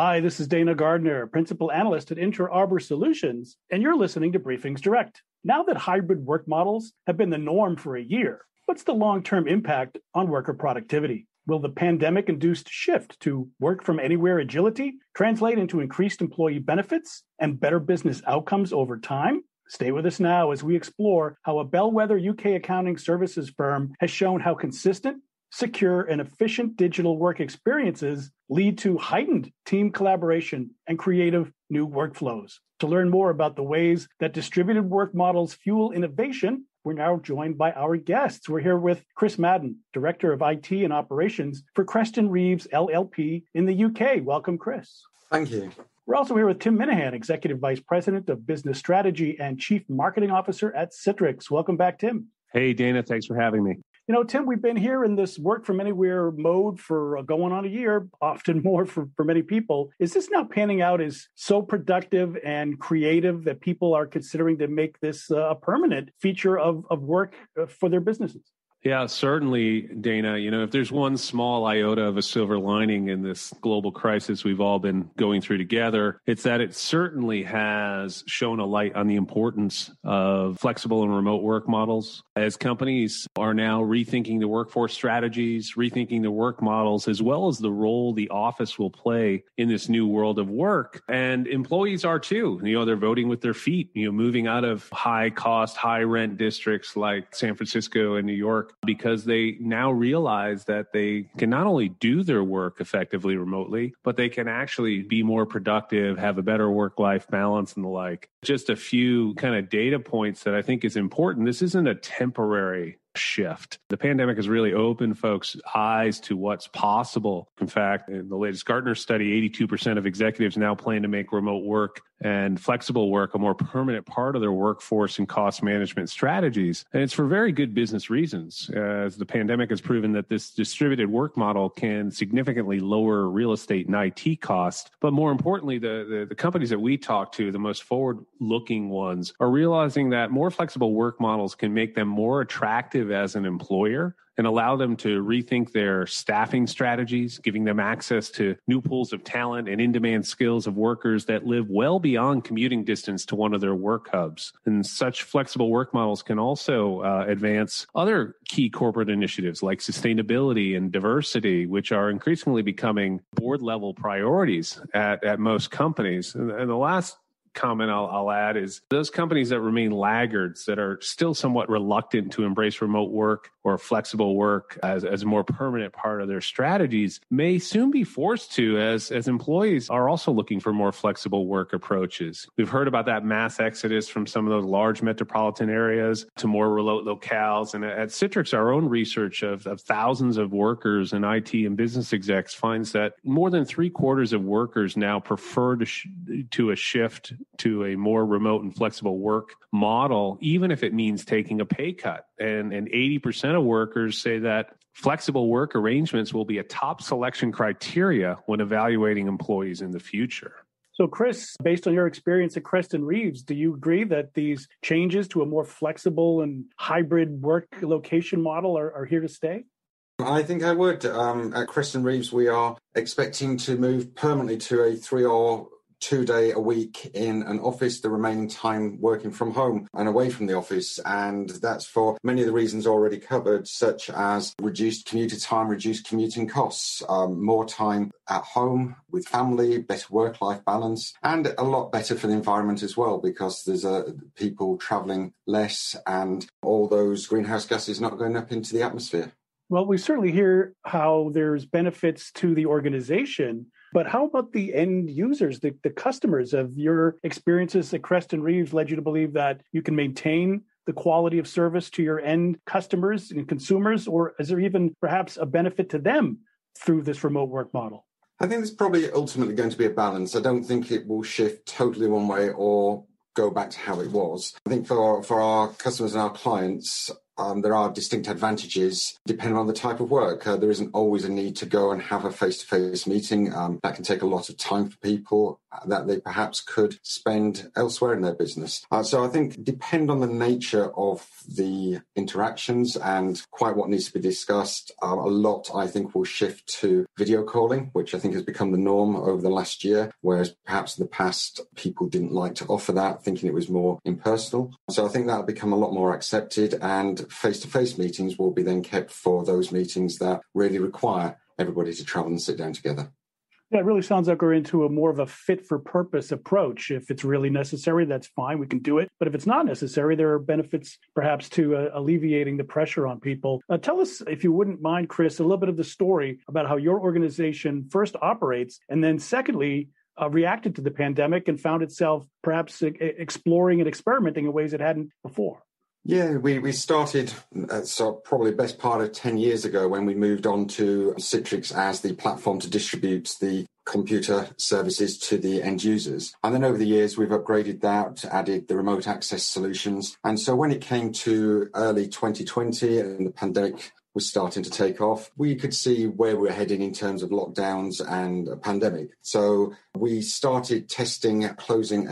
Hi, this is Dana Gardner, Principal Analyst at Inter Arbor Solutions, and you're listening to BriefingsDirect. Now that hybrid work models have been the norm for a year, what's the long-term impact on worker productivity? Will the pandemic-induced shift to work from anywhere agility translate into increased employee benefits and better business outcomes over time? Stay with us now as we explore how a bellwether UK accounting services firm has shown how consistent, secure, and efficient digital work experiences lead to heightened team collaboration and creative new workflows. To learn more about the ways that distributed work models fuel innovation, we're now joined by our guests. We're here with Chris Madden, Director of IT and Operations for Creston Reeves LLP in the UK. Welcome, Chris. Thank you. We're also here with Tim Minahan, Executive Vice President of Business Strategy and Chief Marketing Officer at Citrix. Welcome back, Tim. Hey, Dana. Thanks for having me. You know, Tim, we've been here in this work from anywhere mode for going on a year, often more for many people. Is this now panning out as so productive and creative that people are considering to make this a permanent feature of work for their businesses? Yeah, certainly, Dana. You know, if there's one small iota of a silver lining in this global crisis we've all been going through together, it's that it certainly has shown a light on the importance of flexible and remote work models as companies are now rethinking the workforce strategies, rethinking the work models, as well as the role the office will play in this new world of work. And employees are too. You know, they're voting with their feet, moving out of high cost, high rent districts like San Francisco and New York, because they now realize that they can not only do their work effectively remotely, but they can actually be more productive, have a better work-life balance and the like. Just a few kind of data points that I think is important. This isn't a temporary shift. The pandemic has really opened folks' eyes to what's possible. In fact, in the latest Gartner study, 82% of executives now plan to make remote work and flexible work a more permanent part of their workforce and cost management strategies. And it's for very good business reasons, as the pandemic has proven that this distributed work model can significantly lower real estate and IT costs. But more importantly, the companies that we talk to, the most forward-looking ones, are realizing that more flexible work models can make them more attractive as an employer and allow them to rethink their staffing strategies, giving them access to new pools of talent and in-demand skills of workers that live well beyond commuting distance to one of their work hubs. And such flexible work models can also advance other key corporate initiatives like sustainability and diversity, which are increasingly becoming board-level priorities at most companies. And the last comment I'll add is those companies that remain laggards, that are still somewhat reluctant to embrace remote work or flexible work as a more permanent part of their strategies, may soon be forced to, as employees are also looking for more flexible work approaches. We've heard about that mass exodus from some of those large metropolitan areas to more remote locales. And at Citrix, our own research of thousands of workers and IT and business execs finds that more than 3/4 of workers now prefer to a shift to a more remote and flexible work model, even if it means taking a pay cut. And 80% of workers say that flexible work arrangements will be a top selection criteria when evaluating employees in the future. So, Chris, based on your experience at Creston Reeves, do you agree that these changes to a more flexible and hybrid work location model are here to stay? I think I would. At Creston Reeves, we are expecting to move permanently to a 3 or 2 day a week in an office, the remaining time working from home and away from the office. And that's for many of the reasons already covered, such as reduced commuter time, reduced commuting costs, more time at home with family, better work-life balance, and a lot better for the environment as well, because there's people traveling less and all those greenhouse gases not going up into the atmosphere. Well, we certainly hear how there's benefits to the organization, but how about the end users, the customers? Of your experiences at Creston Reeves led you to believe that you can maintain the quality of service to your end customers and consumers, or is there even perhaps a benefit to them through this remote work model? I think there's probably ultimately going to be a balance. I don't think it will shift totally one way or go back to how it was. I think for our customers and our clients, there are distinct advantages depending on the type of work. There isn't always a need to go and have a face-to-face meeting. That can take a lot of time for people that they perhaps could spend elsewhere in their business. So I think depend on the nature of the interactions and quite what needs to be discussed. A lot, I think, will shift to video calling, which I think has become the norm over the last year, whereas perhaps in the past people didn't like to offer that, thinking it was more impersonal. So I think that'll become a lot more accepted, and face-to-face meetings will be then kept for those meetings that really require everybody to travel and sit down together. Yeah, it really sounds like we're into a more of a fit-for-purpose approach. If it's really necessary, that's fine. We can do it. But if it's not necessary, there are benefits perhaps to alleviating the pressure on people. Tell us, if you wouldn't mind, Chris, a little bit of the story about how your organization first operates, and then secondly, reacted to the pandemic and found itself perhaps exploring and experimenting in ways it hadn't before. Yeah, we started probably best part of 10 years ago when we moved on to Citrix as the platform to distribute the computer services to the end users. And then over the years, we've upgraded that, added the remote access solutions. And so when it came to early 2020 and the pandemic was starting to take off, we could see where we're heading in terms of lockdowns and a pandemic. So we started testing, closing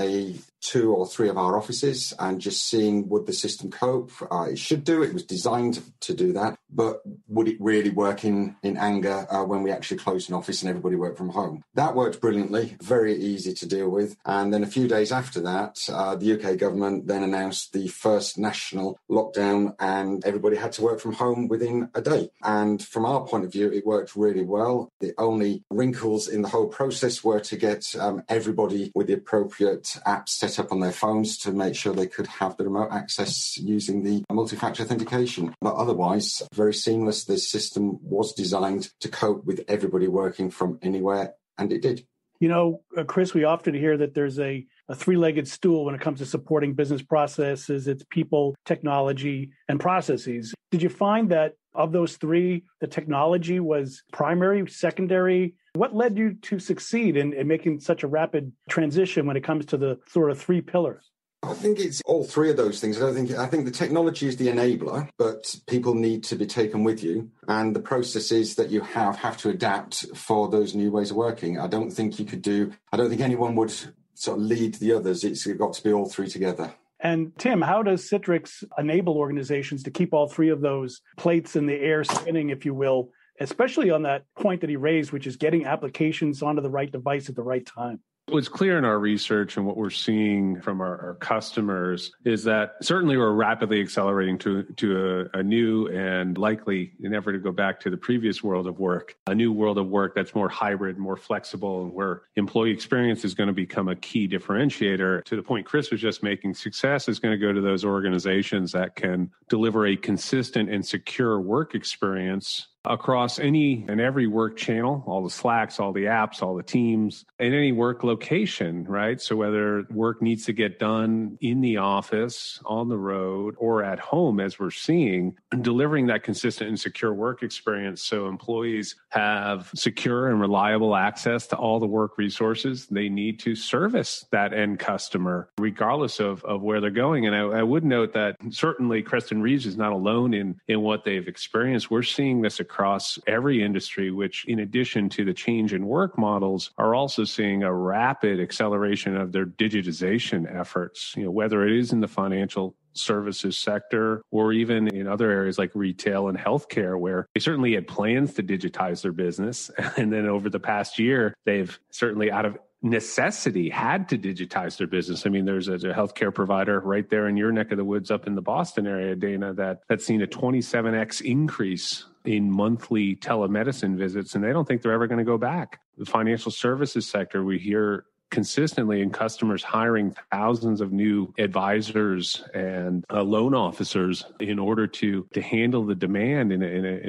2 or 3 of our offices and just seeing would the system cope. It should do. It was designed to do that. But would it really work in anger when we actually closed an office and everybody worked from home? That worked brilliantly, very easy to deal with. And then a few days after that, the UK government then announced the first national lockdown and everybody had to work from home within a day. And from our point of view, it worked really well. The only wrinkles in the whole process were to get everybody with the appropriate apps set up on their phones to make sure they could have the remote access using the multi-factor authentication. But otherwise, very seamless. The system was designed to cope with everybody working from anywhere, and it did. You know, Chris, we often hear that there's a three-legged stool when it comes to supporting business processes. It's people, technology, and processes. Did you find that of those three, the technology was primary, secondary? What led you to succeed in making such a rapid transition when it comes to the sort of 3 pillars? I think it's all 3 of those things. I think the technology is the enabler, but people need to be taken with you. And the processes that you have to adapt for those new ways of working. I don't think anyone would sort of lead the others. It's got to be all 3 together. And Tim, how does Citrix enable organizations to keep all 3 of those plates in the air spinning, if you will, especially on that point that he raised, which is getting applications onto the right device at the right time? What's clear in our research and what we're seeing from our customers is that certainly we're rapidly accelerating to a new and likely, never to go back to the previous world of work, a new world of work that's more hybrid, more flexible, and where employee experience is going to become a key differentiator. To the point Chris was just making, success is going to go to those organizations that can deliver a consistent and secure work experience across any and every work channel, all the Slacks, all the apps, all the teams, in any work location, right? So whether work needs to get done in the office, on the road, or at home, as we're seeing, delivering that consistent and secure work experience so employees have secure and reliable access to all the work resources they need to service that end customer, regardless of where they're going. And I would note that certainly Creston Reeves is not alone in what they've experienced. We're seeing this across every industry, which in addition to the change in work models are also seeing a rapid acceleration of their digitization efforts, whether it is in the financial services sector or even in other areas like retail and healthcare, where they certainly had plans to digitize their business. And then over the past year, they've certainly out of necessity had to digitize their business. I mean, there's a healthcare provider right there in your neck of the woods up in the Boston area, Dana, that's seen a 27x increase in monthly telemedicine visits, and they don't think they're ever going to go back. The financial services sector, we hear consistently in customers hiring thousands of new advisors and loan officers in order to handle the demand in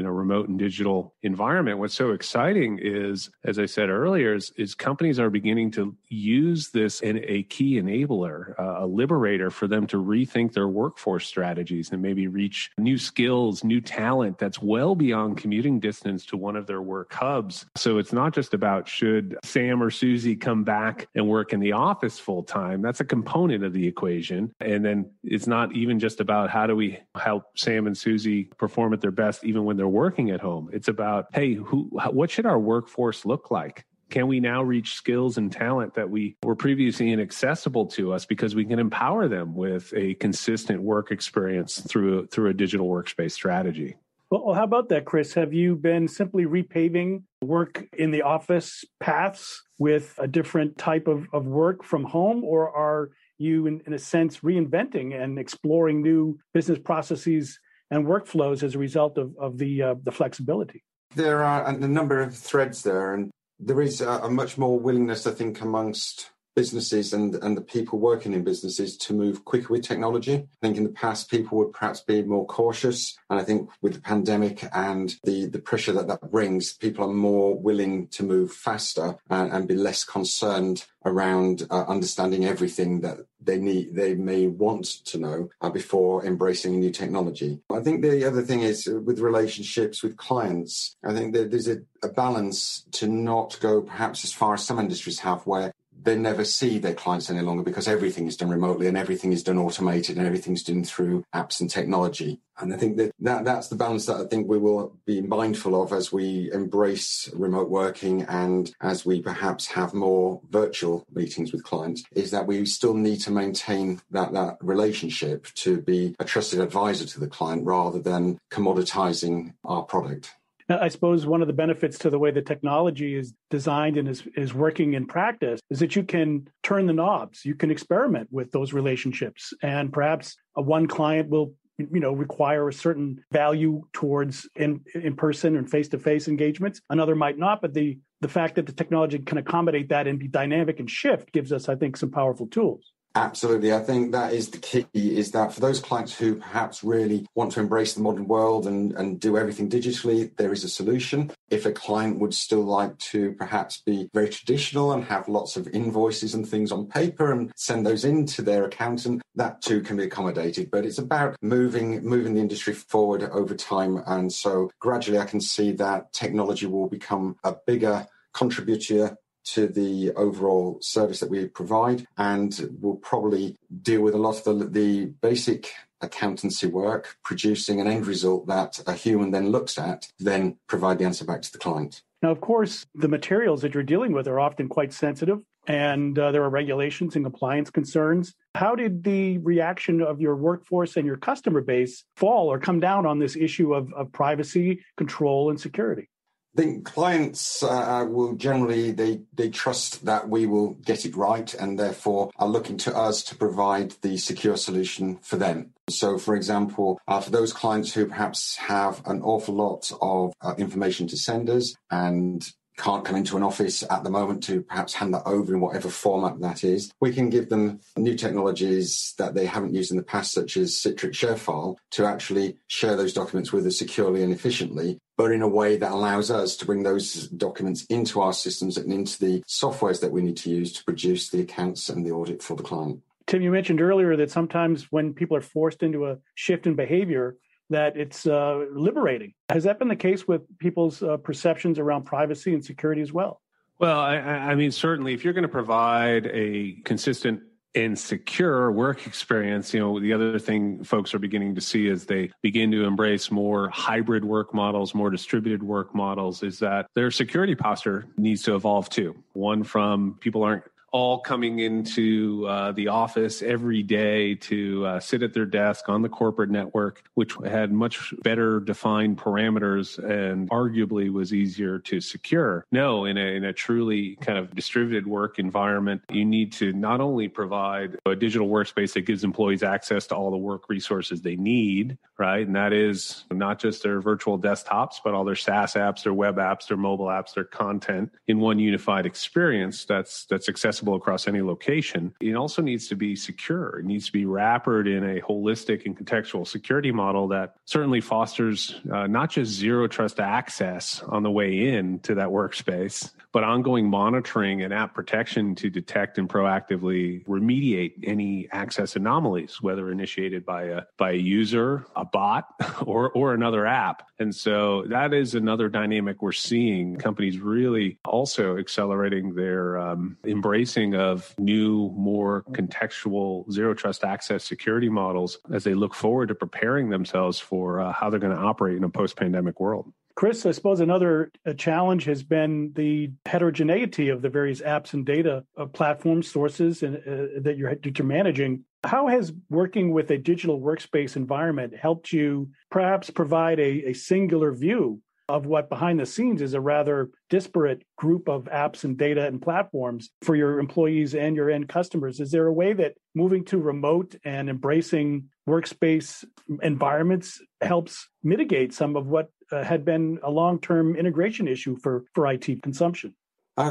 a remote and digital environment. What's so exciting is, as I said earlier, is companies are beginning to use this in a key enabler, a liberator for them to rethink their workforce strategies and maybe reach new skills, new talent that's well beyond commuting distance to one of their work hubs. So it's not just about should Sam or Susie come back and work in the office full time. That's a component of the equation. And then it's not even just about how do we help Sam and Susie perform at their best even when they're working at home. It's about, hey, what should our workforce look like? Can we now reach skills and talent that were previously inaccessible to us because we can empower them with a consistent work experience through a digital workspace strategy? Well, how about that, Chris? Have you been simply repaving work in the office paths with a different type of work from home, or are you, in a sense, reinventing and exploring new business processes and workflows as a result of the flexibility? There are a number of threads there, and there is a much more willingness, I think, amongst businesses and the people working in businesses to move quicker with technology. I think in the past, people would perhaps be more cautious. And I think with the pandemic and the pressure that brings, people are more willing to move faster and be less concerned around understanding everything that they may want to know before embracing a new technology. I think the other thing is with relationships with clients, I think that there's a balance to not go perhaps as far as some industries have, where they never see their clients any longer because everything is done remotely and everything is done automated and everything's done through apps and technology. And I think that's the balance that I think we will be mindful of as we embrace remote working and as we perhaps have more virtual meetings with clients, is that we still need to maintain that relationship to be a trusted advisor to the client rather than commoditizing our product. I suppose one of the benefits to the way the technology is designed and is working in practice is that you can turn the knobs. You can experiment with those relationships, and perhaps one client will require a certain value towards in-person and face-to-face engagements. Another might not, but the fact that the technology can accommodate that and be dynamic and shift gives us, I think, some powerful tools. Absolutely. I think that is the key, is that for those clients who perhaps really want to embrace the modern world and do everything digitally, there is a solution. If a client would still like to perhaps be very traditional and have lots of invoices and things on paper and send those in to their accountant, that too can be accommodated. But it's about moving the industry forward over time. And so gradually I can see that technology will become a bigger contributor to the overall service that we provide, and we'll probably deal with a lot of the basic accountancy work, producing an end result that a human then looks at, then provide the answer back to the client. Now, of course, the materials that you're dealing with are often quite sensitive, and there are regulations and compliance concerns. How did the reaction of your workforce and your customer base fall or come down on this issue of privacy, control, and security? I think clients will generally, they trust that we will get it right and therefore are looking to us to provide the secure solution for them. So, for example, for those clients who perhaps have an awful lot of information to send us and can't come into an office at the moment to perhaps hand that over in whatever format that is, we can give them new technologies that they haven't used in the past, such as Citrix ShareFile, to actually share those documents with us securely and efficiently, but in a way that allows us to bring those documents into our systems and into the softwares that we need to use to produce the accounts and the audit for the client. Tim, you mentioned earlier that sometimes when people are forced into a shift in behavior, that it's liberating. Has that been the case with people's perceptions around privacy and security as well? Well, I mean, certainly, if you're going to provide a consistent and secure work experience, the other thing folks are beginning to see as they begin to embrace more hybrid work models, more distributed work models, is that their security posture needs to evolve too. One from people aren't all coming into the office every day to sit at their desk on the corporate network, which had much better defined parameters and arguably was easier to secure. No, in a truly kind of distributed work environment, you need to not only provide a digital workspace that gives employees access to all the work resources they need, right? And that is not just their virtual desktops, but all their SaaS apps, their web apps, their mobile apps, their content in one unified experience that's accessible across any location. It also needs to be secure. It needs to be wrapped in a holistic and contextual security model that certainly fosters not just zero trust access on the way in to that workspace, but ongoing monitoring and app protection to detect and proactively remediate any access anomalies, whether initiated by a user, a bot, or another app. And so that is another dynamic we're seeing. Companies really also accelerating their embracing of new, more contextual zero trust access security models as they look forward to preparing themselves for how they're going to operate in a post-pandemic world. Chris, I suppose another challenge has been the heterogeneity of the various apps and data platform sources that you're managing. How has working with a digital workspace environment helped you perhaps provide a singular view of what behind the scenes is a rather disparate group of apps and data and platforms for your employees and your end customers? Is there a way that moving to remote and embracing workspace environments helps mitigate some of what had been a long-term integration issue for IT consumption?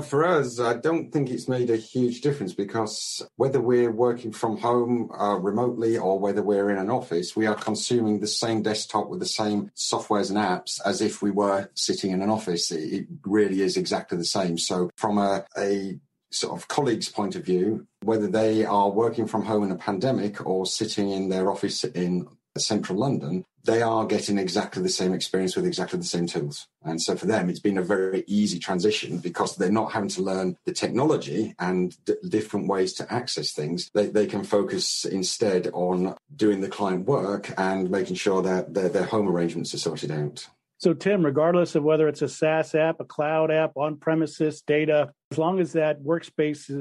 For us, I don't think it's made a huge difference because whether we're working from home remotely or whether we're in an office, we are consuming the same desktop with the same softwares and apps as if we were sitting in an office. It really is exactly the same. So from a sort of colleague's point of view, whether they are working from home in a pandemic or sitting in their office in central London, they are getting exactly the same experience with exactly the same tools. And so for them, it's been a very easy transition because they're not having to learn the technology and different ways to access things. They can focus instead on doing the client work and making sure that their home arrangements are sorted out. So, Tim, regardless of whether it's a SaaS app, a cloud app, on-premises data, as long as that workspace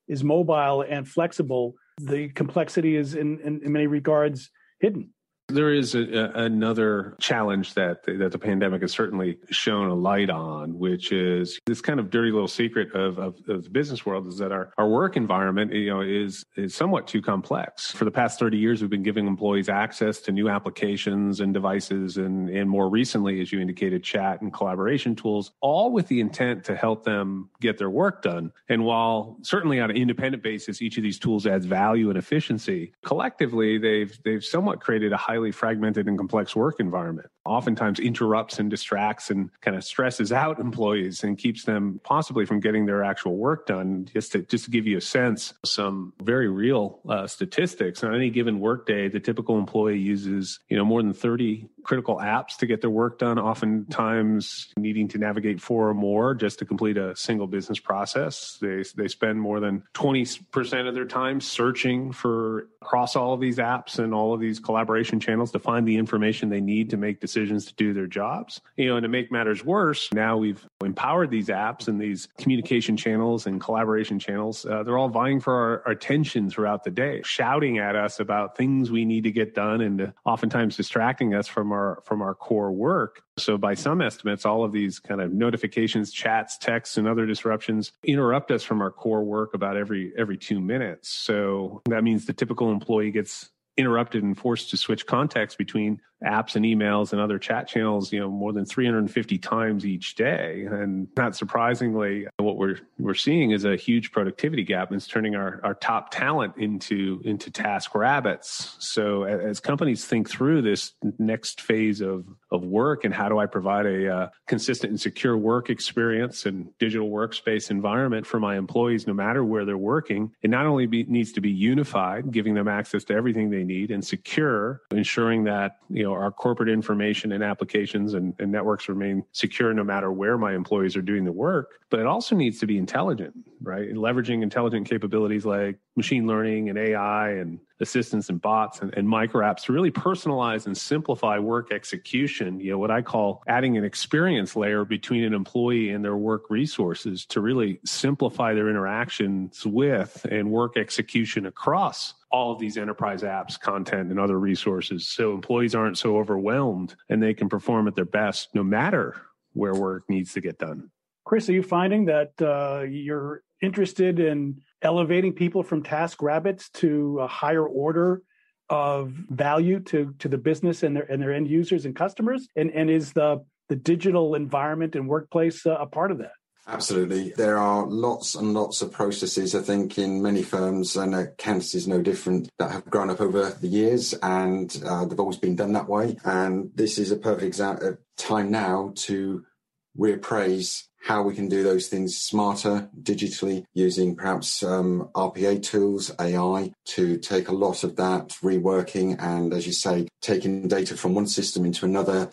is mobile and flexible, the complexity is in many regards hidden. There is another challenge that the pandemic has certainly shown a light on, which is this kind of dirty little secret of the business world is that our work environment, is somewhat too complex. For the past 30 years, we've been giving employees access to new applications and devices and more recently, as you indicated, chat and collaboration tools, all with the intent to help them get their work done. And while certainly on an independent basis, each of these tools adds value and efficiency, collectively, they've somewhat created a highly fragmented and complex work environment. Oftentimes interrupts and distracts and kind of stresses out employees and keeps them possibly from getting their actual work done. Just to give you a sense, some very real statistics. On any given workday, the typical employee uses, more than 30 critical apps to get their work done, oftentimes needing to navigate 4 or more just to complete a single business process. They spend more than 20% of their time searching for across all of these apps and all of these collaboration channels to find the information they need to make decisions to do their jobs. And to make matters worse, now we've empowered these apps and these communication channels and collaboration channels. They're all vying for our attention throughout the day, shouting at us about things we need to get done and oftentimes distracting us from our core work. So by some estimates, all of these kind of notifications, chats, texts, and other disruptions interrupt us from our core work about every 2 minutes. So that means the typical employee gets interrupted and forced to switch context between apps and emails and other chat channels, more than 350 times each day. And not surprisingly, what we're seeing is a huge productivity gap, and it's turning our top talent into task rabbits. So as companies think through this next phase of work and how do I provide a consistent and secure work experience and digital workspace environment for my employees, no matter where they're working, it not only needs to be unified, giving them access to everything they need, and secure, ensuring that our corporate information and applications and networks remain secure no matter where my employees are doing the work. But it also needs to be intelligent, right? And leveraging intelligent capabilities like machine learning and AI and assistants and bots and micro apps to really personalize and simplify work execution. What I call adding an experience layer between an employee and their work resources to really simplify their interactions with and work execution across all of these enterprise apps, content, and other resources. So employees aren't so overwhelmed and they can perform at their best no matter where work needs to get done. Chris, are you finding that you're interested in elevating people from task rabbits to a higher order of value to the business and their end users and customers? And is the digital environment and workplace a part of that? Absolutely. There are lots and lots of processes, I think, in many firms, and Canvas is no different, that have grown up over the years, and they've always been done that way. And this is a perfect time now to reappraise how we can do those things smarter digitally using perhaps RPA tools, AI, to take a lot of that reworking and, as you say, taking data from one system into another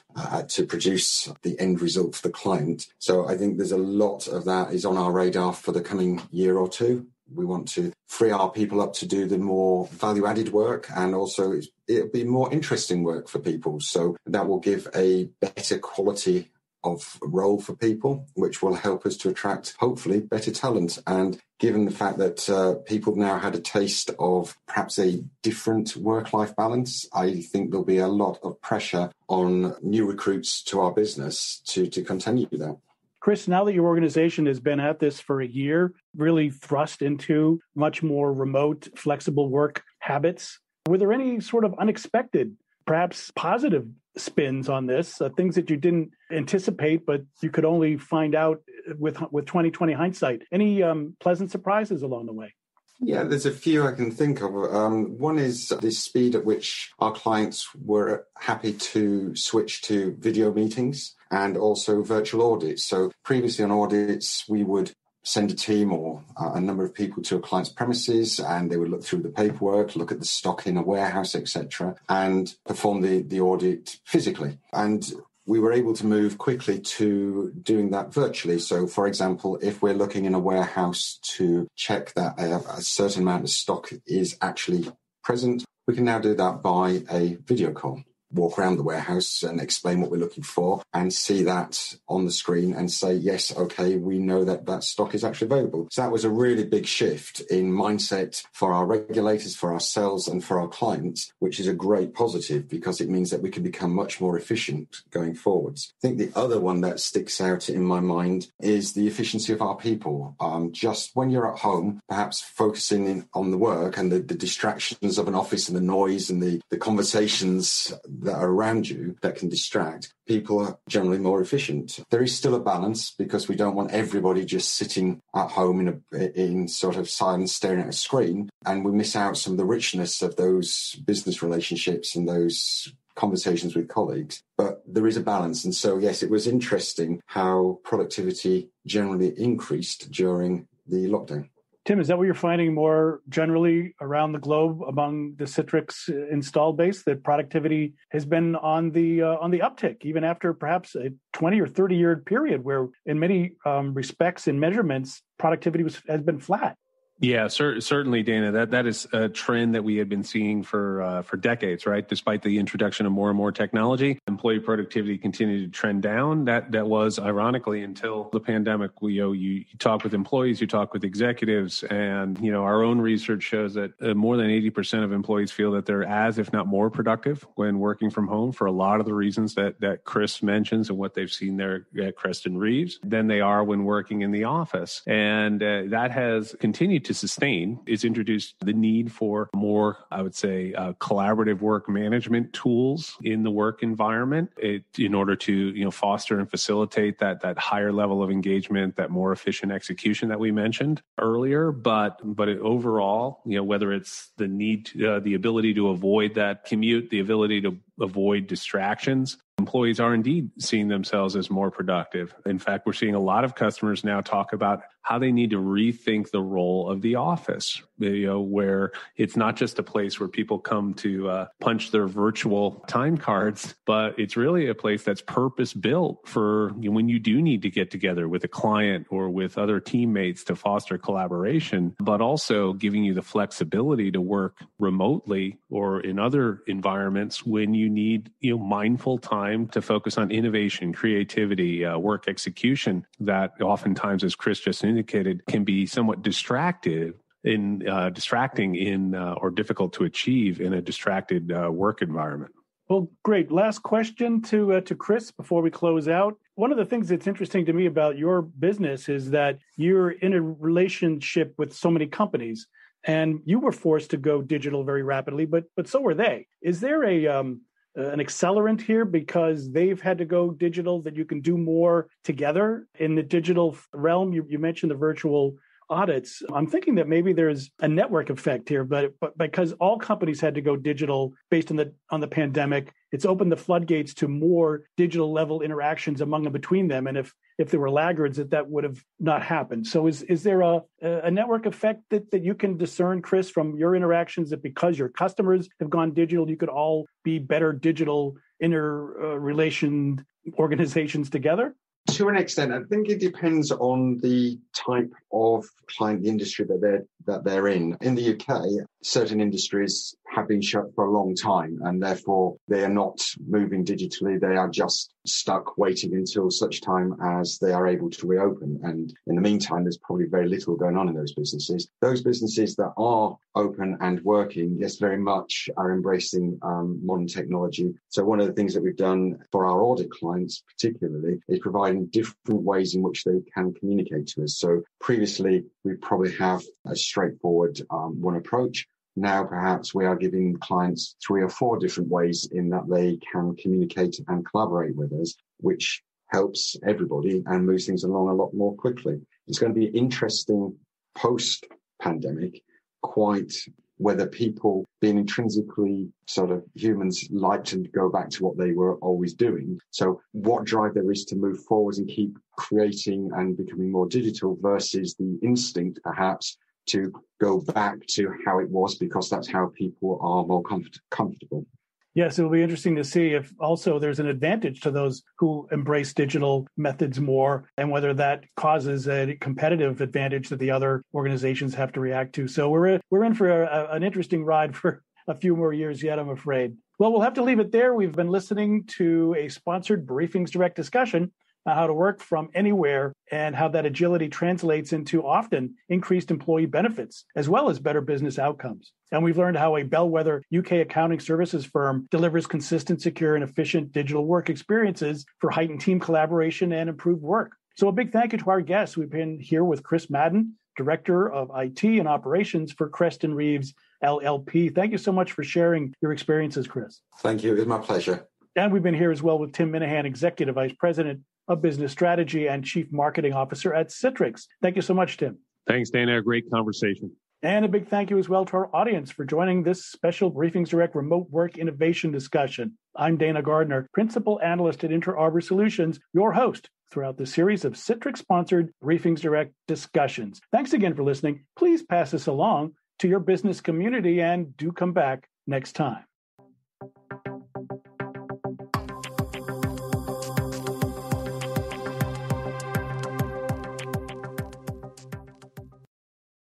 to produce the end result for the client. So I think there's a lot of that is on our radar for the coming year or two. We want to free our people up to do the more value-added work, and also it'll be more interesting work for people. So that will give a better quality of role for people, which will help us to attract, hopefully, better talent. And given the fact that people now had a taste of perhaps a different work-life balance, I think there'll be a lot of pressure on new recruits to our business to continue that. Chris, now that your organization has been at this for a year, really thrust into much more remote, flexible work habits, were there any sort of unexpected, perhaps positive spins on this, things that you didn't anticipate, but you could only find out with 2020 hindsight? Any pleasant surprises along the way? Yeah, there's a few I can think of. One is the speed at which our clients were happy to switch to video meetings and also virtual audits. So previously on audits, we would send a team or a number of people to a client's premises, and they would look through the paperwork, look at the stock in a warehouse, etc., and perform the audit physically. And we were able to move quickly to doing that virtually. So, for example, if we're looking in a warehouse to check that a certain amount of stock is actually present, we can now do that by a video call. Walk around the warehouse and explain what we're looking for and see that on the screen and say, yes, okay, we know that that stock is actually available. So that was a really big shift in mindset for our regulators, for ourselves and for our clients, which is a great positive because it means that we can become much more efficient going forwards. I think the other one that sticks out in my mind is the efficiency of our people. Just when you're at home, perhaps focusing on the work and the distractions of an office and the noise and the conversations that are around you that can distract, people are generally more efficient. There is still a balance because we don't want everybody just sitting at home in sort of silence staring at a screen, and we miss out some of the richness of those business relationships and those conversations with colleagues. But there is a balance. And so, yes, it was interesting how productivity generally increased during the lockdown. Tim, is that what you're finding more generally around the globe among the Citrix installed base, that productivity has been on the uptick, even after perhaps a 20 or 30-year period where in many respects and measurements, productivity has been flat? Yeah, certainly, Dana. That is a trend that we had been seeing for decades, right? Despite the introduction of more and more technology, employee productivity continued to trend down. That was ironically until the pandemic. You talk with employees, you talk with executives, and our own research shows that more than 80% of employees feel that they're as, if not more, productive when working from home for a lot of the reasons that Chris mentions and what they've seen there at Creston Reeves than they are when working in the office, and that has continued to sustain. It's introduced the need for more, I would say, collaborative work management tools in the work environment in order to foster and facilitate that higher level of engagement, that more efficient execution that we mentioned earlier. But overall, whether it's the need, the ability to avoid that commute, the ability to avoid distractions, employees are indeed seeing themselves as more productive. In fact, we're seeing a lot of customers now talk about how they need to rethink the role of the office, where it's not just a place where people come to punch their virtual time cards, but it's really a place that's purpose-built for when you do need to get together with a client or with other teammates to foster collaboration, but also giving you the flexibility to work remotely or in other environments when you need mindful time to focus on innovation, creativity, work execution that oftentimes, as Chris just indicated, can be somewhat distracting or difficult to achieve in a distracted work environment. Well, great. Last question to Chris before we close out. One of the things that's interesting to me about your business is that you're in a relationship with so many companies, and you were forced to go digital very rapidly, but so were they. Is there an accelerant here because they've had to go digital, that you can do more together in the digital realm? You mentioned the virtual audits, I'm thinking that maybe there's a network effect here, but because all companies had to go digital based on the pandemic, it's opened the floodgates to more digital level interactions among and between them. And if there were laggards, that would have not happened. So is there a network effect that you can discern, Chris, from your interactions, that because your customers have gone digital, you could all be better digital interrelationed organizations together? To an extent, I think it depends on the type of client industry that they're in. In the UK, certain industries have been shut for a long time, and therefore they are not moving digitally. They are just stuck waiting until such time as they are able to reopen. And in the meantime, there's probably very little going on in those businesses. Those businesses that are open and working, yes, very much are embracing modern technology. So one of the things that we've done for our audit clients particularly is providing different ways in which they can communicate to us. So previously, we probably have a straightforward one approach. Now, perhaps we are giving clients 3 or 4 different ways in that they can communicate and collaborate with us, which helps everybody and moves things along a lot more quickly. It's going to be interesting post-pandemic, quite whether people, being intrinsically sort of humans, like to go back to what they were always doing. So what drive there is to move forward and keep creating and becoming more digital versus the instinct, perhaps, to go back to how it was because that's how people are more comfortable. Yes, it'll be interesting to see if also there's an advantage to those who embrace digital methods more, and whether that causes a competitive advantage that the other organizations have to react to. So we're in for an interesting ride for a few more years yet, I'm afraid. Well, we'll have to leave it there. We've been listening to a sponsored BriefingsDirect discussion on how to work from anywhere and how that agility translates into often increased employee benefits, as well as better business outcomes. And we've learned how a bellwether UK accounting services firm delivers consistent, secure, and efficient digital work experiences for heightened team collaboration and improved work. So a big thank you to our guests. We've been here with Chris Madden, Director of IT and Operations for Creston Reeves LLP. Thank you so much for sharing your experiences, Chris. Thank you. It was my pleasure. And we've been here as well with Tim Minahan, Executive Vice President of Business Strategy and Chief Marketing Officer at Citrix. Thank you so much, Tim. Thanks, Dana. A great conversation. And a big thank you as well to our audience for joining this special BriefingsDirect remote work innovation discussion. I'm Dana Gardner, Principal Analyst at Inter Arbor Solutions, your host throughout the series of Citrix-sponsored BriefingsDirect discussions. Thanks again for listening. Please pass this along to your business community and do come back next time.